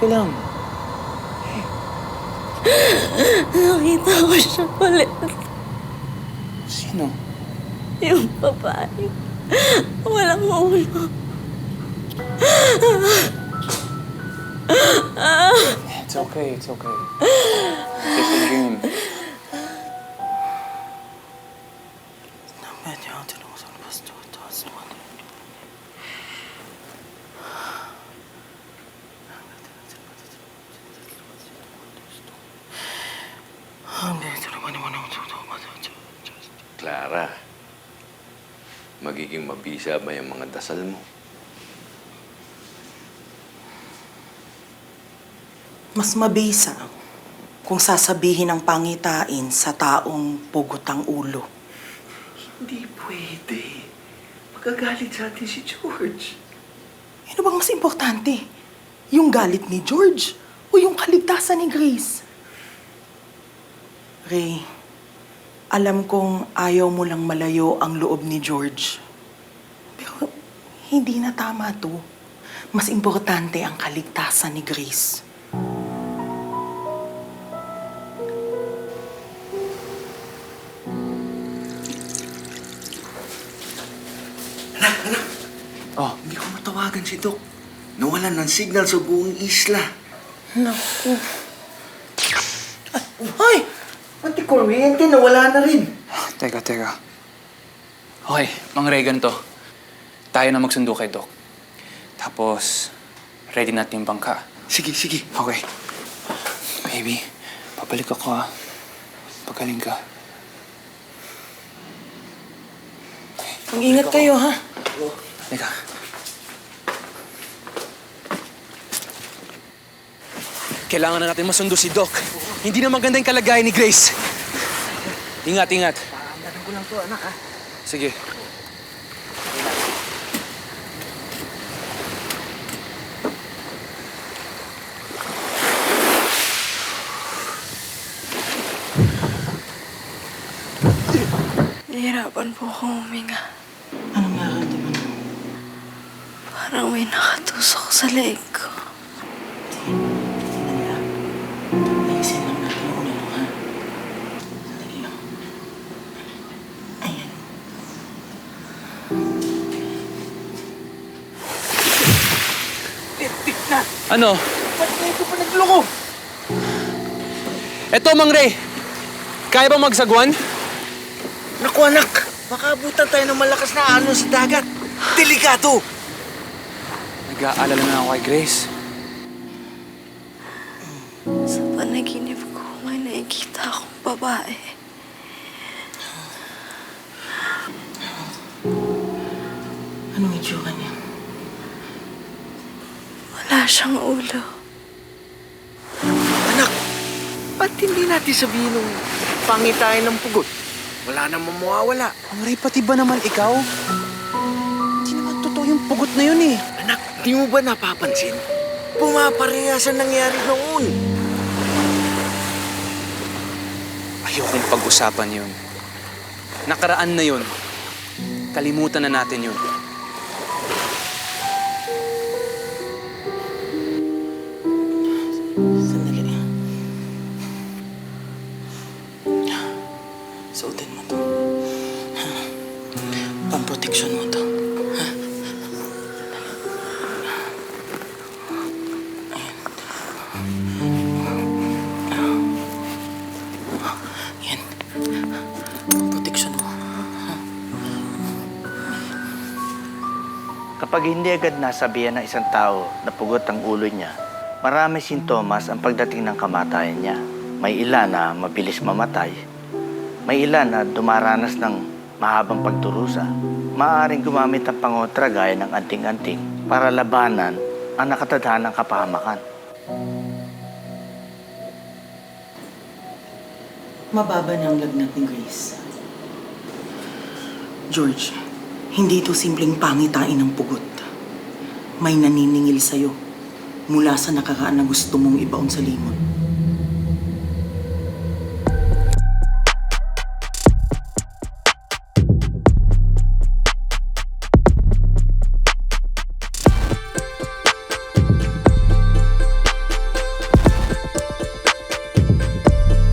ka lang. Nakita ko siya ulit. Sino? Yung babae. Walang ulo. It's okay, it's okay. It's just a dream. Clara, magiging mabisa ba yung mga dasal mo? Mas mabisa kung sasabihin ang pangitain sa taong pugot ang ulo. Hindi pwede. Magagalit sa atin si George. Ano bang mas importante? Yung galit ni George o yung kaligtasan ni Grace? Ray, alam kong ayaw mo lang malayo ang loob ni George. Pero hindi na tama to. Mas importante ang kaligtasan ni Grace. Oh, Hindi ko matawagan si Doc. Nawalan ng signal sa buong isla. Naku. Ay! Pati kuryente, nawala na rin. teka. Okay, Mang Ray, ganito. Tayo na magsundo kay Doc. Tapos, ready natin yung bangka. Sige. Okay. Baby, pabalik ako ha. Pagaling ka. Mag-ingat kayo, ha? Teka. Kailangan na natin masundo si Doc. Hindi na maganda yung kalagayan ni Grace. Ingat. Paandaran ko lang to, anak, ha? Sige. Nahihirapan po akong huminga. Anong nararamdaman mo? Parang may nakatusok sa leeg ko. Sandali lang. Ayusin lang natin yung ulo, ha? Sandali lang. Ayan. Ano? Ba't ito pa nagloko? Eto, Mang Ray. Kaya bang magsagwan? Naku, anak. Baka abutan tayo ng malakas na alon sa dagat. Delikado! Nag-aalala na ako kay Grace. Sa panaginip ko, may nakikita akong babae. Anong itsura niya? Wala siyang ulo. Anak, ba't hindi natin sabihin nung pangitain ng pugot? Wala namang mawawala. Mang Ray, pati ba naman ikaw? Hindi naman totoo yung pugot na yun eh. Anak, di mo ba napapansin? Pumaparehas ang nangyari noon. Ayokong pag-usapan yun. Nakaraan na yun. Kalimutan na natin yun. Sandali lang. Suotin mo to. Ha? Pamproteksyon mo to. Ha? Ayan. Pamproteksyon mo. Kapag hindi agad nasabihan ng isang tao na pugot ang ulo niya, marami sintomas ang pagdating ng kamatayan niya. May ilan na mabilis mamatay. May ilan na dumaranas ng mahabang pagdurusa. Maaaring gumamit ang pangotra gaya ng anting-anting para labanan ang nakatadhanang kapahamakan. Mababa na ang lagnat ni Grace. George, hindi ito simpleng pangitain ng pugot. May naniningil sa'yo mula sa nakaraan na gusto mong ibaon sa limot.